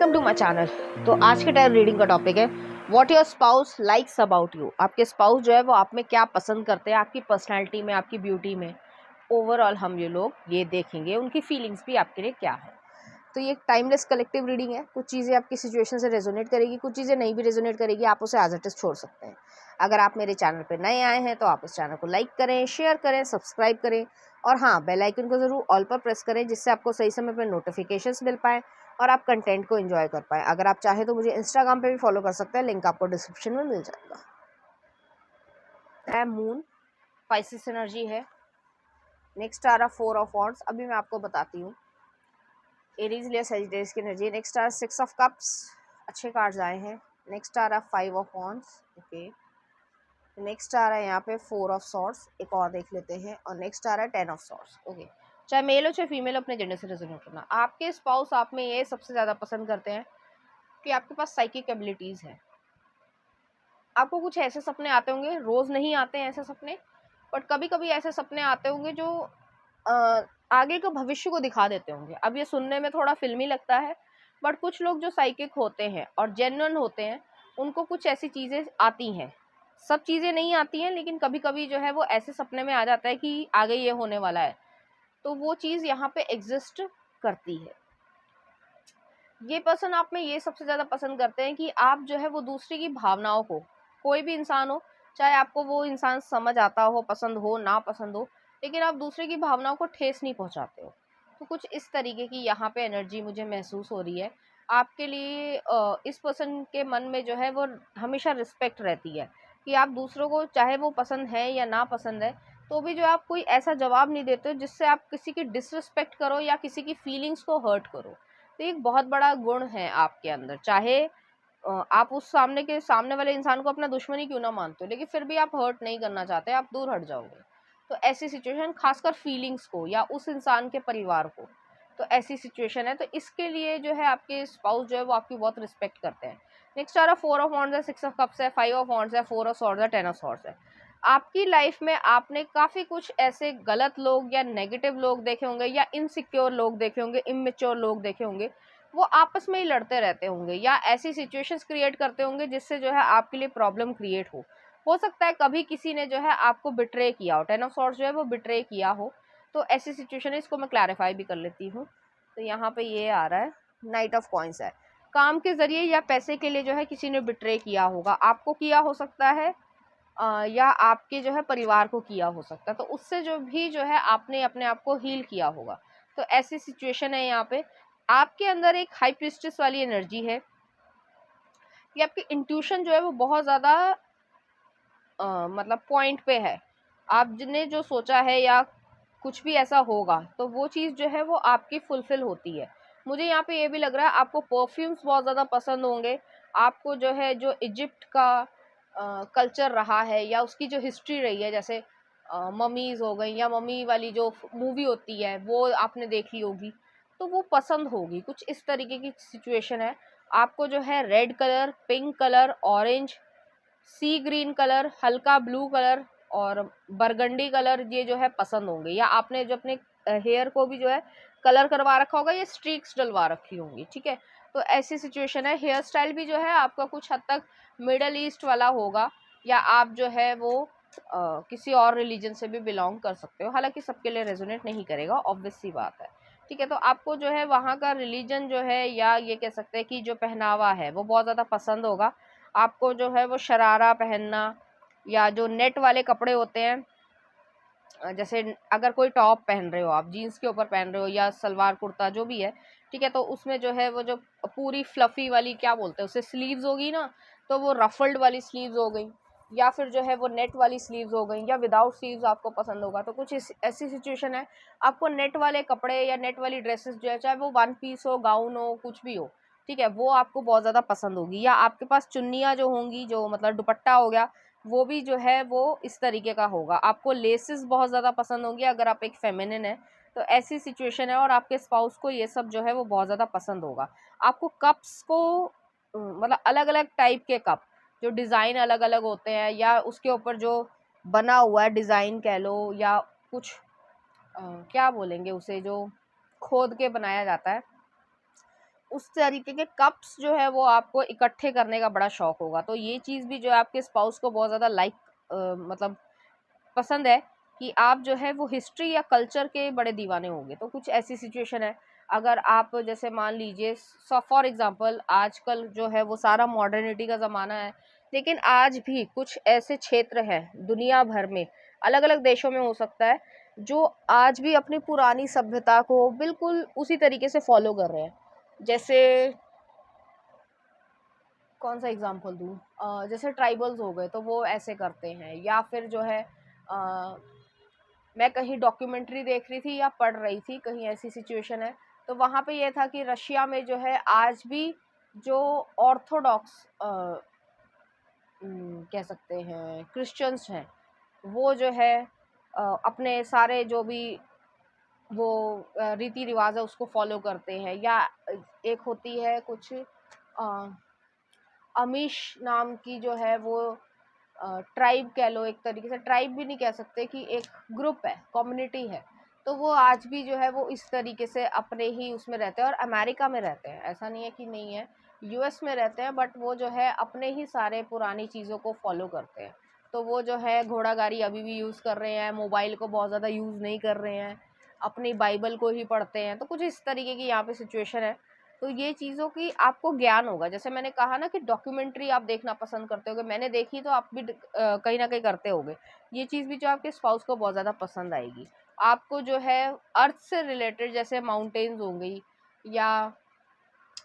Welcome to my channel. तो आज के टाइम रीडिंग का टॉपिक है what your spouse likes about you. आपके स्पाउस जो है वो आप में क्या पसंद करते हैं, आपकी पर्सनैलिटी में, आपकी ब्यूटी में। ओवरऑल हम ये लोग ये देखेंगे उनकी फीलिंग्स भी आपके लिए क्या है। तो ये एक टाइमलेस कलेक्टिव रीडिंग है। कुछ चीज़ें आपकी सिचुएशन से रेजोनेट करेगी, कुछ चीज़ें नहीं भी रेजोनेट करेगी, आप उसे एज इट इज छोड़ सकते हैं। अगर आप मेरे चैनल पर नए आए हैं तो आप इस चैनल को लाइक करें, शेयर करें, सब्सक्राइब करें और हाँ, बेल आइकन को ज़रूर ऑल पर प्रेस करें जिससे आपको सही समय पर नोटिफिकेशंस मिल पाएँ और आप कंटेंट को एंजॉय कर पाएँ। अगर आप चाहें तो मुझे इंस्टाग्राम पे भी फॉलो कर सकते हैं, लिंक आपको डिस्क्रिप्शन में मिल जाएगा। मून स्पाइसिस एनर्जी है। नेक्स्ट आ रहा 4 ऑफ वॉन्ड्स, अभी मैं आपको बताती हूँ। एरीज लिया सजिटेरियस की एनर्जी। नेक्स्ट आ रहा 6 ऑफ कप्स, अच्छे कार्ड्स आए हैं। नेक्स्ट आ रहा 5 ऑफ वॉन्ड्स, ओके। नेक्स्ट आ रहा है यहाँ पे 4 ऑफ सॉर्ड्स, एक और देख लेते हैं। और नेक्स्ट आ रहा है 10 ऑफ सॉर्ड्स, ओके। चाहे मेल हो चाहे फीमेल, अपने जेंडर से रेजोनेट करना। आपके स्पाउस आप में ये सबसे ज़्यादा पसंद करते हैं कि आपके पास साइकिक एबिलिटीज़ है। आपको कुछ ऐसे सपने आते होंगे, रोज़ नहीं आते हैं ऐसे सपने, बट कभी कभी ऐसे सपने आते होंगे जो आगे का भविष्य को दिखा देते होंगे। अब ये सुनने में थोड़ा फिल्मी लगता है, बट कुछ लोग जो साइकिक होते हैं और जेन्युइन होते हैं उनको कुछ ऐसी चीज़ें आती हैं। सब चीज़ें नहीं आती हैं, लेकिन कभी कभी जो है वो ऐसे सपने में आ जाता है कि आगे ये होने वाला है, तो वो चीज़ यहाँ पे एग्जिस्ट करती है। ये पर्सन आप में ये सबसे ज़्यादा पसंद करते हैं कि आप जो है वो दूसरे की भावनाओं को, कोई भी इंसान हो, चाहे आपको वो इंसान समझ आता हो, पसंद हो ना पसंद हो, लेकिन आप दूसरे की भावनाओं को ठेस नहीं पहुंचाते हो। तो कुछ इस तरीके की यहाँ पे एनर्जी मुझे महसूस हो रही है आपके लिए। इस पर्सन के मन में जो है वो हमेशा रिस्पेक्ट रहती है कि आप दूसरों को, चाहे वो पसंद है या ना पसंद है, तो भी जो आप कोई ऐसा जवाब नहीं देते हो जिससे आप किसी की डिसरिस्पेक्ट करो या किसी की फीलिंग्स को हर्ट करो। तो एक बहुत बड़ा गुण है आपके अंदर। चाहे आप उस सामने वाले इंसान को अपना दुश्मन ही क्यों ना मानते हो, लेकिन फिर भी आप हर्ट नहीं करना चाहते, आप दूर हट जाओगे। तो ऐसी सिचुएशन, खासकर फीलिंग्स को या उस इंसान के परिवार को, तो ऐसी सिचुएशन है। तो इसके लिए जो है आपके स्पाउस जो है वो आपकी बहुत रिस्पेक्ट करते हैं। नेक्स्ट आ रहा 4 ऑफ वॉन्ड्स है, 6 ऑफ कप्स है, 5 ऑफ वॉन्ड्स है, 4 ऑफ सॉर्ड्स है, 10 ऑफ सॉर्ड्स है। आपकी लाइफ में आपने काफ़ी कुछ ऐसे गलत लोग या नेगेटिव लोग देखे होंगे या इनसिक्योर लोग देखे होंगे, इमेच्योर लोग देखे होंगे। वो आपस में ही लड़ते रहते होंगे या ऐसी सिचुएशंस क्रिएट करते होंगे जिससे जो है आपके लिए प्रॉब्लम क्रिएट हो सकता है कभी किसी ने जो है आपको बिट्रे किया हो। 10 ऑफ सॉर्ड्स जो है वो बिट्रे किया हो। तो ऐसी सिचुएशन है, इसको मैं क्लैरिफाई भी कर लेती हूँ। तो यहाँ पे ये आ रहा है नाइट ऑफ कॉइंस है। काम के जरिए या पैसे के लिए जो है किसी ने बिट्रे किया होगा, आपको किया हो सकता है या आपके जो है परिवार को किया हो सकता है। तो उससे जो भी जो है आपने अपने आप को हील किया होगा। तो ऐसी सिचुएशन है यहाँ पे। आपके अंदर एक हाई प्रीस्टेस वाली एनर्जी है कि आपकी इंट्यूशन जो है वो बहुत ज़्यादा मतलब पॉइंट पे है। आपने जो सोचा है या कुछ भी ऐसा होगा तो वो चीज़ जो है वो आपकी फुलफिल होती है। मुझे यहाँ पे ये भी लग रहा है आपको परफ्यूम्स बहुत ज़्यादा पसंद होंगे। आपको जो है जो इजिप्ट का कल्चर रहा है या उसकी जो हिस्ट्री रही है, जैसे ममीज़ हो गई या मम्मी वाली जो मूवी होती है वो आपने देखी होगी, तो वो पसंद होगी। कुछ इस तरीके की सिचुएशन है। आपको जो है red colour, pink colour, orange, sea green colour, हल्का ब्लू कलर और बरगंडी कलर ये जो है पसंद होंगे। या आपने जो अपने हेयर को भी जो है कलर करवा रखा होगा या स्ट्रीक्स डलवा रखी होंगी, ठीक है। तो ऐसी सिचुएशन है। हेयर स्टाइल भी जो है आपका कुछ हद तक मिडल ईस्ट वाला होगा या आप जो है वो किसी और रिलीजन से भी बिलोंग कर सकते हो। हालांकि सबके लिए रेजोनेट नहीं करेगा, ऑब्वियस सी बात है, ठीक है। तो आपको जो है वहाँ का रिलीजन जो है या ये कह सकते हैं कि जो पहनावा है वो बहुत ज़्यादा पसंद होगा। आपको जो है वो शरारा पहनना या जो नेट वाले कपड़े होते हैं, जैसे अगर कोई टॉप पहन रहे हो, आप जीन्स के ऊपर पहन रहे हो या सलवार कुर्ता जो भी है, ठीक है, तो उसमें जो है वो जो पूरी फ्लफी वाली क्या बोलते हैं उसे, स्लीव्स होगी ना, तो वो रफल्ड वाली स्लीव्स हो गई या फिर जो है वो नेट वाली स्लीव्स हो गई या विदाउट स्लीव्स आपको पसंद होगा। तो कुछ ऐसी सिचुएशन है, आपको नेट वाले कपड़े या नेट वाली ड्रेसेस जो है, चाहे वो वन पीस हो, गाउन हो, कुछ भी हो, ठीक है, वो आपको बहुत ज़्यादा पसंद होगी। या आपके पास चुन्नियाँ जो होंगी, जो मतलब दुपट्टा हो गया, वो भी जो है वो इस तरीके का होगा। आपको लेसेस बहुत ज़्यादा पसंद होंगी अगर आप एक फेमिनिन है, तो ऐसी सिचुएशन है। और आपके स्पाउस को ये सब जो है वो बहुत ज़्यादा पसंद होगा। आपको कप्स को मतलब अलग अलग टाइप के कप, जो डिज़ाइन अलग अलग होते हैं या उसके ऊपर जो बना हुआ है डिज़ाइन कह लो, या कुछ क्या बोलेंगे उसे, जो खोद के बनाया जाता है, उस तरीके के कप्स जो है वो आपको इकट्ठे करने का बड़ा शौक होगा। तो ये चीज़ भी जो है आपके स्पाउस को बहुत ज़्यादा मतलब पसंद है कि आप जो है वो हिस्ट्री या कल्चर के बड़े दीवाने होंगे। तो कुछ ऐसी सिचुएशन है, अगर आप जैसे मान लीजिए फॉर एग्जांपल आजकल जो है वो सारा मॉडर्निटी का ज़माना है, लेकिन आज भी कुछ ऐसे क्षेत्र हैं दुनिया भर में, अलग अलग देशों में हो सकता है, जो आज भी अपनी पुरानी सभ्यता को बिल्कुल उसी तरीके से फॉलो कर रहे हैं। जैसे कौन सा एग्जांपल दूँ, जैसे ट्राइबल्स हो गए तो वो ऐसे करते हैं, या फिर जो है मैं कहीं डॉक्यूमेंट्री देख रही थी या पढ़ रही थी, कहीं ऐसी सिचुएशन है, तो वहाँ पे ये था कि रशिया में जो है आज भी जो ऑर्थोडॉक्स कह सकते हैं क्रिश्चियंस हैं, वो जो है अपने सारे जो भी वो रीति रिवाज है उसको फॉलो करते हैं। या एक होती है कुछ अमीश नाम की जो है वो ट्राइब कह लो, एक तरीके से ट्राइब भी नहीं कह सकते, कि एक ग्रुप है, कम्युनिटी है, तो वो आज भी जो है वो इस तरीके से अपने ही उसमें रहते हैं और अमेरिका में रहते हैं, ऐसा नहीं है कि नहीं है, यूएस में रहते हैं, बट वो जो है अपने ही सारे पुरानी चीज़ों को फॉलो करते हैं। तो वो जो है घोड़ा गाड़ी अभी भी यूज़ कर रहे हैं, मोबाइल को बहुत ज़्यादा यूज़ नहीं कर रहे हैं, अपनी बाइबल को ही पढ़ते हैं। तो कुछ इस तरीके की यहाँ पे सिचुएशन है। तो ये चीज़ों की आपको ज्ञान होगा, जैसे मैंने कहा ना कि डॉक्यूमेंट्री आप देखना पसंद करते होगे, मैंने देखी तो आप भी कहीं ना कहीं करते होगे। ये चीज़ भी जो आपके स्पाउस को बहुत ज़्यादा पसंद आएगी। आपको जो है अर्थ से रिलेटेड जैसे माउंटेन्स हो गई, या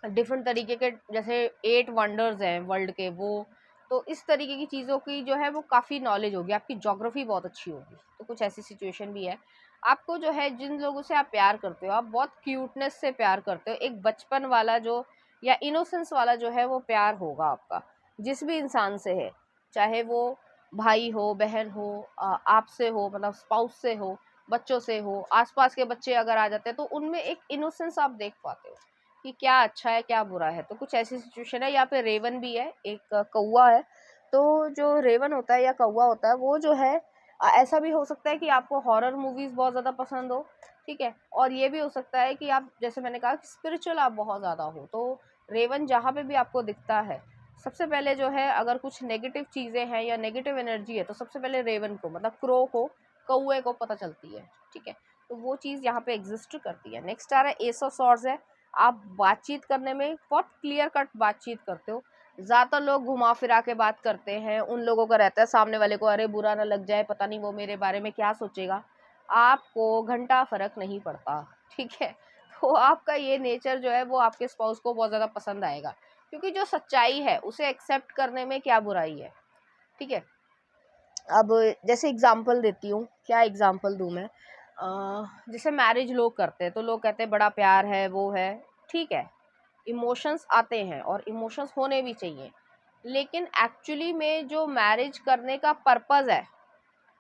डिफरेंट तरीके के जैसे 8 वंडर्स हैं वर्ल्ड के, वो तो इस तरीके की चीज़ों की जो है वो काफ़ी नॉलेज होगी, आपकी ज्योग्राफी बहुत अच्छी होगी। तो कुछ ऐसी सिचुएशन भी है। आपको जो है जिन लोगों से आप प्यार करते हो, आप बहुत क्यूटनेस से प्यार करते हो, एक बचपन वाला जो या इनोसेंस वाला जो है वो प्यार होगा आपका जिस भी इंसान से है, चाहे वो भाई हो, बहन हो, आपसे हो, मतलब स्पाउस से हो, बच्चों से हो, आसपास के बच्चे अगर आ जाते हैं तो उनमें एक इनोसेंस आप देख पाते हो कि क्या अच्छा है क्या बुरा है। तो कुछ ऐसी सिचुएशन है। यहाँ पे रेवन भी है, एक कौवा है। तो जो रेवन होता है या कौवा होता है वो जो है ऐसा भी हो सकता है कि आपको हॉरर मूवीज बहुत ज़्यादा पसंद हो, ठीक है, और ये भी हो सकता है कि आप जैसे मैंने कहा कि स्पिरिचुअल आप बहुत ज़्यादा हो। तो रेवन जहाँ पे भी आपको दिखता है, सबसे पहले जो है अगर कुछ नेगेटिव चीज़ें हैं या नेगेटिव एनर्जी है तो सबसे पहले रेवन को, मतलब क्रो को, कौए को पता चलती है, ठीक है। तो वो चीज़ यहाँ पे एग्जिस्ट करती है। नेक्स्ट आ रहा है एस ऑफ सॉर्ड्स है। आप बातचीत करने में बहुत क्लियर कट बातचीत करते हो। ज़्यादातर लोग घुमा फिरा के बात करते हैं, उन लोगों का रहता है सामने वाले को अरे बुरा ना लग जाए, पता नहीं वो मेरे बारे में क्या सोचेगा। आपको घंटा फर्क नहीं पड़ता, ठीक है। तो आपका ये नेचर जो है वो आपके स्पाउस को बहुत ज़्यादा पसंद आएगा, क्योंकि जो सच्चाई है उसे एक्सेप्ट करने में क्या बुराई है, ठीक है। अब जैसे एग्जांपल देती हूँ, क्या एग्जांपल दूँ मैं, जैसे मैरिज लोग करते हैं तो लोग कहते हैं बड़ा प्यार है, वो है, ठीक है, इमोशंस आते हैं और इमोशंस होने भी चाहिए, लेकिन एक्चुअली में जो मैरिज करने का पर्पस है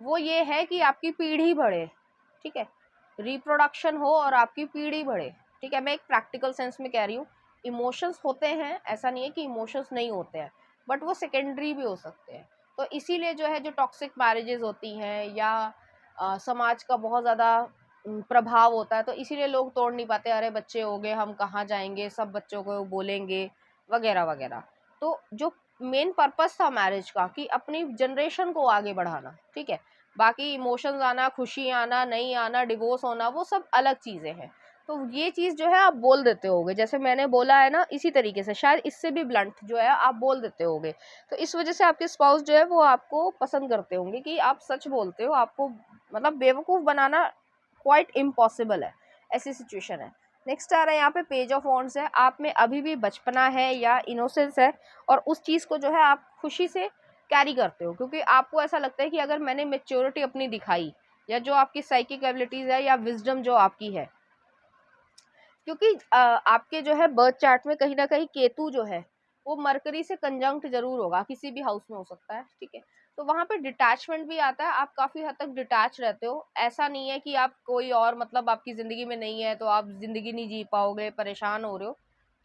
वो ये है कि आपकी पीढ़ी बढ़े, ठीक है, रिप्रोडक्शन हो और आपकी पीढ़ी बढ़े, ठीक है। मैं एक प्रैक्टिकल सेंस में कह रही हूँ। इमोशंस होते हैं, ऐसा नहीं है कि इमोशंस नहीं होते हैं, बट वो सेकेंडरी भी हो सकते हैं। तो इसीलिए जो है जो टॉक्सिक मैरिजेस होती हैं या समाज का बहुत ज़्यादा प्रभाव होता है, तो इसीलिए लोग तोड़ नहीं पाते, अरे बच्चे हो गए हम कहाँ जाएंगे, सब बच्चों को बोलेंगे, वगैरह वगैरह। तो जो मेन पर्पस था मैरिज का कि अपनी जनरेशन को आगे बढ़ाना, ठीक है। बाकी इमोशंस आना, खुशी आना, नहीं आना, डिवोर्स होना, वो सब अलग चीज़ें हैं। तो ये चीज़ जो है आप बोल देते होगे, जैसे मैंने बोला है ना, इसी तरीके से शायद इससे भी ब्लंट जो है आप बोल देते होगे। तो इस वजह से आपके स्पाउस जो है वो आपको पसंद करते होंगे कि आप सच बोलते हो। आपको मतलब बेवकूफ़ बनाना क्वाइट इम्पॉसिबल है, ऐसी सिचुएशन है। नेक्स्ट आ रहा है यहाँ पे पेज ऑफ वॉन्ड्स है। आप में अभी भी बचपना है या इनोसेंस है, और उस चीज़ को जो है आप खुशी से कैरी करते हो, क्योंकि आपको ऐसा लगता है कि अगर मैंने मेच्योरिटी अपनी दिखाई, या जो आपकी साइकिक एबिलिटीज़ है या विजडम जो आपकी है, क्योंकि आपके जो है बर्थ चार्ट में कहीं ना कहीं केतु जो है वो मरकरी से कंजंक्ट जरूर होगा, किसी भी हाउस में हो सकता है, ठीक है। तो वहां पे डिटैचमेंट भी आता है, आप काफी हद तक डिटैच रहते हो। ऐसा नहीं है कि आप कोई और मतलब आपकी जिंदगी में नहीं है तो आप जिंदगी नहीं जी पाओगे, परेशान हो रहे हो,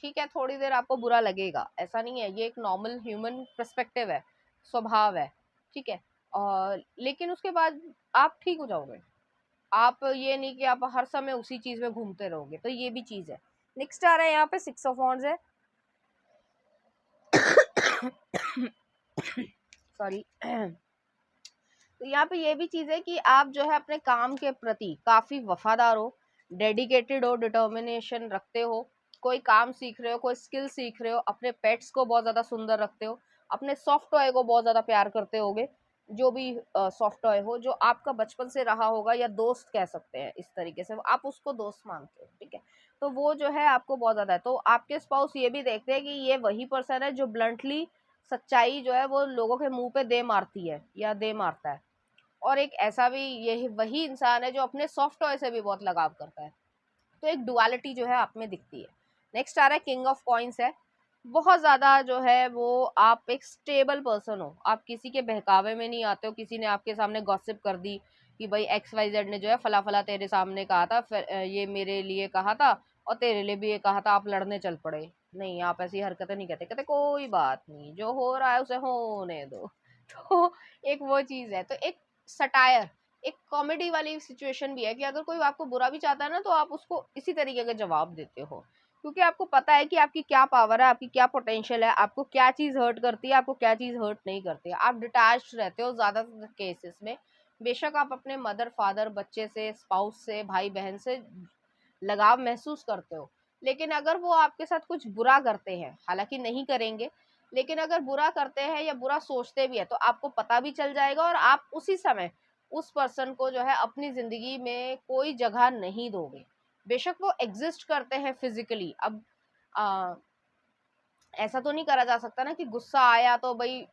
ठीक है, थोड़ी देर आपको बुरा लगेगा, ऐसा नहीं है, ये एक नॉर्मल ह्यूमन पर्सपेक्टिव है, स्वभाव है, ठीक है। और लेकिन उसके बाद आप ठीक हो जाओगे। आप ये नहीं कि आप हर समय उसी चीज़ में घूमते रहोगे, तो ये भी चीज़ है। नेक्स्ट आ रहा है यहाँ पे 6 ऑफ वॉन्ड्स है। सॉरी। तो यहाँ पे ये भी चीज़ है कि आप जो है अपने काम के प्रति काफ़ी वफादार हो, डेडिकेटेड हो, डिटर्मिनेशन रखते हो, कोई काम सीख रहे हो, कोई स्किल सीख रहे हो, अपने पेट्स को बहुत ज़्यादा सुंदर रखते हो, अपने सॉफ्ट टॉय को बहुत ज़्यादा प्यार करते होगे, जो भी सॉफ्ट टॉय हो जो आपका बचपन से रहा होगा या दोस्त कह सकते हैं, इस तरीके से आप उसको दोस्त मानते हो, ठीक है। तो वो जो है आपको बहुत ज़्यादा है। तो आपके स्पाउस ये भी देखते हैं कि ये वही पर्सन है जो ब्लंटली सच्चाई जो है वो लोगों के मुंह पे दे मारती है या दे मारता है, और एक ऐसा भी यही वही इंसान है जो अपने सॉफ्ट टॉय से भी बहुत लगाव करता है। तो एक डुअलिटी जो है आप में दिखती है। नेक्स्ट आ रहा है किंग ऑफ कॉइन्स है। बहुत ज़्यादा जो है वो आप एक स्टेबल पर्सन हो, आप किसी के बहकावे में नहीं आते हो। किसी ने आपके सामने गॉसिप कर दी कि भाई XYZ ने जो है फला फला तेरे सामने कहा था, फिर ये मेरे लिए कहा था और तेरे लिए भी ये कहा था, आप लड़ने चल पड़े। नहीं, आप ऐसी हरकतें नहीं कहते, कहते कोई बात नहीं, जो हो रहा है उसे होने दो। तो एक वो चीज़ है। तो एक सटायर, एक कॉमेडी वाली सिचुएशन भी है कि अगर कोई आपको बुरा भी चाहता है ना, तो आप उसको इसी तरीके का जवाब देते हो, क्योंकि आपको पता है कि आपकी क्या पावर है, आपकी क्या पोटेंशियल है, आपको क्या चीज़ हर्ट करती है, आपको क्या चीज़ हर्ट नहीं करती है। आप डिटैच्ड रहते हो ज़्यादातर केसेस में। बेशक आप अपने मदर फादर, बच्चे से, स्पाउस से, भाई बहन से लगाव महसूस करते हो, लेकिन अगर वो आपके साथ कुछ बुरा करते हैं, हालांकि नहीं करेंगे, लेकिन अगर बुरा करते हैं या बुरा सोचते भी है तो आपको पता भी चल जाएगा, और आप उसी समय उस पर्सन को जो है अपनी ज़िंदगी में कोई जगह नहीं दोगे। बेशक वो एग्जिस्ट करते हैं फिजिकली। अब आ, ऐसा तो नहीं करा जा सकता ना कि गुस्सा आया तो भाई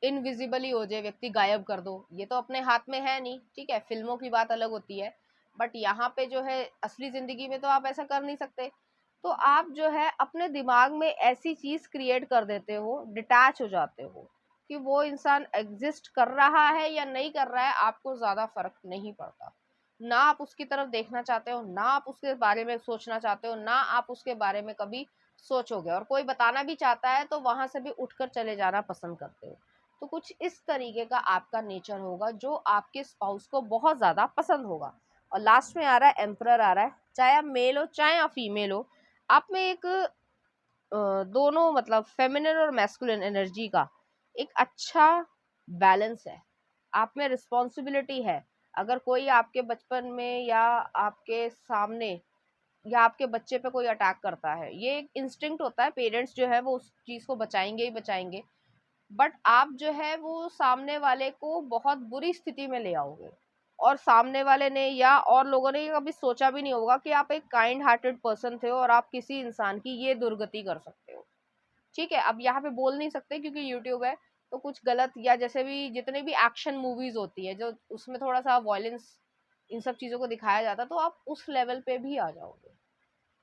इनविजिबली हो जाए, व्यक्ति गायब कर दो, ये तो अपने हाथ में है नहीं, ठीक है। फिल्मों की बात अलग होती है, बट यहाँ पे जो है असली जिंदगी में तो आप ऐसा कर नहीं सकते। तो आप जो है अपने दिमाग में ऐसी चीज क्रिएट कर देते हो, डिटैच हो जाते हो कि वो इंसान एग्जिस्ट कर रहा है या नहीं कर रहा है, आपको ज्यादा फर्क नहीं पड़ता। ना आप उसकी तरफ देखना चाहते हो, ना आप उसके बारे में सोचना चाहते हो, ना आप उसके बारे में कभी सोचोगे, और कोई बताना भी चाहता है तो वहां से भी उठकर चले जाना पसंद करते हो। तो कुछ इस तरीके का आपका नेचर होगा जो आपके स्पाउस को बहुत ज़्यादा पसंद होगा। और लास्ट में आ रहा है एम्परर आ रहा है। चाहे आप मेल हो चाहे आप फीमेल हो, आप में एक दोनों मतलब फेमिनिन और मैस्कुलिन एनर्जी का एक अच्छा बैलेंस है। आप में रिस्पॉन्सिबिलिटी है। अगर कोई आपके बचपन में या आपके सामने या आपके बच्चे पे कोई अटैक करता है, ये एक इंस्टिंक्ट होता है, पेरेंट्स जो है वो उस चीज़ को बचाएंगे ही बचाएंगे, बट आप जो है वो सामने वाले को बहुत बुरी स्थिति में ले आओगे, और सामने वाले ने या और लोगों ने ये कभी सोचा भी नहीं होगा कि आप एक काइंड हार्टेड पर्सन थे और आप किसी इंसान की ये दुर्गति कर सकते हो। ठीक है, अब यहाँ पे बोल नहीं सकते क्योंकि यूट्यूब है, तो कुछ गलत या जैसे भी जितने भी एक्शन मूवीज होती है जो उसमें थोड़ा सा वॉयलेंस इन सब चीज़ों को दिखाया जाता, तो आप उस लेवल पे भी आ जाओगे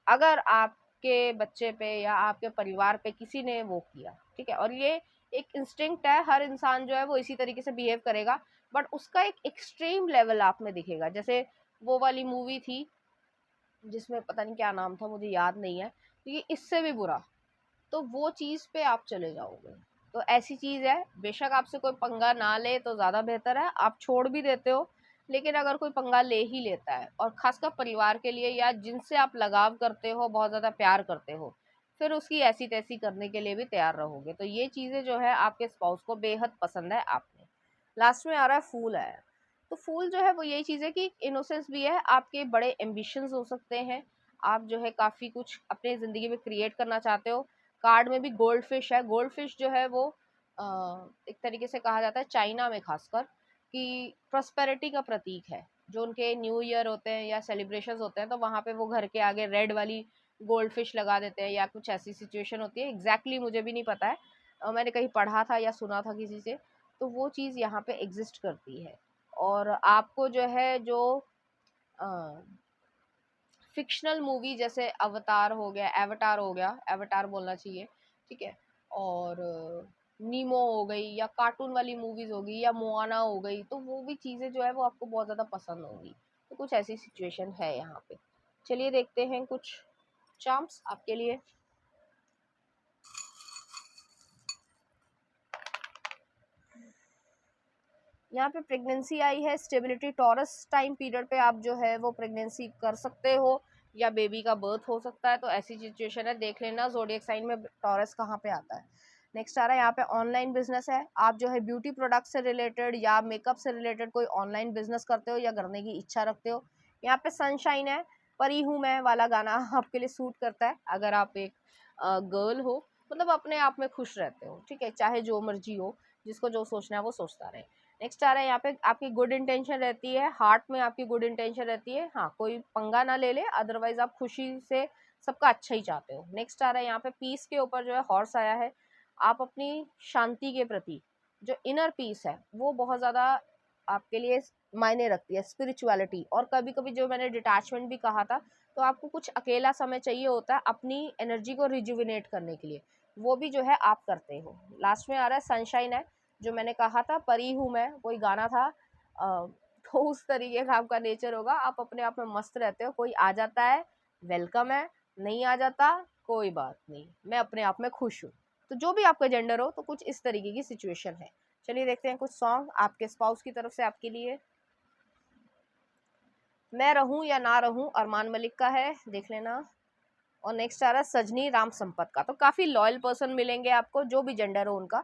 अगर आपके बच्चे पे या आपके परिवार पे किसी ने वो किया। ठीक है, और ये एक इंस्टिंक्ट है, हर इंसान जो है वो इसी तरीके से बिहेव करेगा, बट उसका एक एक्सट्रीम लेवल आप में दिखेगा। जैसे वो वाली मूवी थी जिसमें पता नहीं क्या नाम था, मुझे याद नहीं है, तो ये इससे भी बुरा, तो वो चीज़ पे आप चले जाओगे। तो ऐसी चीज़ है, बेशक आपसे कोई पंगा ना ले तो ज़्यादा बेहतर है, आप छोड़ भी देते हो, लेकिन अगर कोई पंगा ले ही लेता है, और खासकर परिवार के लिए या जिनसे आप लगाव करते हो, बहुत ज़्यादा प्यार करते हो, फिर उसकी ऐसी तैसी करने के लिए भी तैयार रहोगे। तो ये चीज़ें जो है आपके स्पाउस को बेहद पसंद है आप में। लास्ट में आ रहा है फूल है। तो फूल जो है वो यही चीज़ है कि इनोसेंस भी है, आपके बड़े एम्बिशंस हो सकते हैं, आप जो है काफ़ी कुछ अपने ज़िंदगी में क्रिएट करना चाहते हो। कार्ड में भी गोल्ड फिश है। गोल्ड फिश जो है वो एक तरीके से कहा जाता है चाइना में खासकर कि प्रॉस्पेरिटी का प्रतीक है। जो उनके न्यू ईयर होते हैं या सेलिब्रेशंस होते हैं, तो वहाँ पे वो घर के आगे रेड वाली गोल्ड फिश लगा देते हैं, या कुछ ऐसी सिचुएशन होती है। एग्जैक्टली मुझे भी नहीं पता है, मैंने कहीं पढ़ा था या सुना था किसी से। तो वो चीज़ यहाँ पे एग्जिस्ट करती है। और आपको जो है जो फिक्शनल मूवी जैसे अवतार हो गया, एवटार हो गया, एवटार बोलना चाहिए, ठीक है, और नीमो हो गई, या कार्टून वाली मूवीज होगी, या मोआना हो गई, तो वो भी चीज़ें जो है वो आपको बहुत ज़्यादा पसंद होंगी। तो कुछ ऐसी सिचुएशन है यहाँ पे। चलिए देखते हैं कुछ चार्म्स आपके लिए। यहाँ पे प्रेगनेंसी आई है, स्टेबिलिटी, टॉरस टाइम पीरियड पे आप जो है वो प्रेगनेंसी कर सकते हो, या बेबी का बर्थ हो सकता है, तो ऐसी सिचुएशन है, देख लेना ज़ोडिएक साइन में टॉरस कहाँ पे आता है। नेक्स्ट आ रहा है यहाँ पे ऑनलाइन बिजनेस है, आप जो है ब्यूटी प्रोडक्ट से रिलेटेड या मेकअप से रिलेटेड कोई ऑनलाइन बिजनेस करते हो या करने की इच्छा रखते हो। यहाँ पे सनशाइन है, परी हूँ मैं वाला गाना आपके लिए सूट करता है अगर आप एक गर्ल हो, मतलब अपने आप में खुश रहते हो, ठीक है, चाहे जो मर्जी हो, जिसको जो सोचना है वो सोचता रहे। नेक्स्ट आ रहा है यहाँ पे आपकी गुड इंटेंशन रहती है, हार्ट में आपकी गुड इंटेंशन रहती है, हाँ कोई पंगा ना ले ले, अदरवाइज आप खुशी से सबका अच्छा ही चाहते हो। नेक्स्ट आ रहा है यहाँ पे पीस के ऊपर जो है हॉर्स आया है, आप अपनी शांति के प्रति जो इनर पीस है वो बहुत ज़्यादा आपके लिए मायने रखती है, स्पिरिचुअलिटी। और कभी कभी जो मैंने डिटैचमेंट भी कहा था, तो आपको कुछ अकेला समय चाहिए होता है अपनी एनर्जी को रिजुविनेट करने के लिए, वो भी जो है आप करते हो। लास्ट में आ रहा है सनशाइन है, जो मैंने कहा था परी हूँ मैं, कोई गाना था, तो उस तरीके का आपका नेचर होगा, आप अपने आप में मस्त रहते हो, कोई आ जाता है वेलकम है, नहीं आ जाता कोई बात नहीं, मैं अपने आप में खुश हूँ। तो जो भी आपका जेंडर हो, तो कुछ इस तरीके की सिचुएशन है। चलिए देखते हैं कुछ सॉन्ग आपके स्पाउस की तरफ से आपके लिए। मैं रहूं या ना रहूं अरमान मलिक का है, देख लेना। और नेक्स्ट आ रहा है सजनी राम संपत का। तो काफ़ी लॉयल पर्सन मिलेंगे आपको, जो भी जेंडर हो उनका,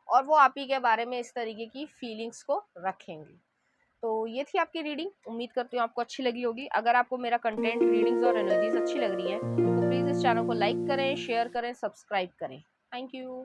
और वो आप ही के बारे में इस तरीके की फीलिंग्स को रखेंगे। तो ये थी आपकी रीडिंग, उम्मीद करती हूँ आपको अच्छी लगी होगी। अगर आपको मेरा कंटेंट, रीडिंग्स और एनर्जीज अच्छी लग रही है, तो प्लीज़ इस चैनल को लाइक करें, शेयर करें, सब्सक्राइब करें। Thank you.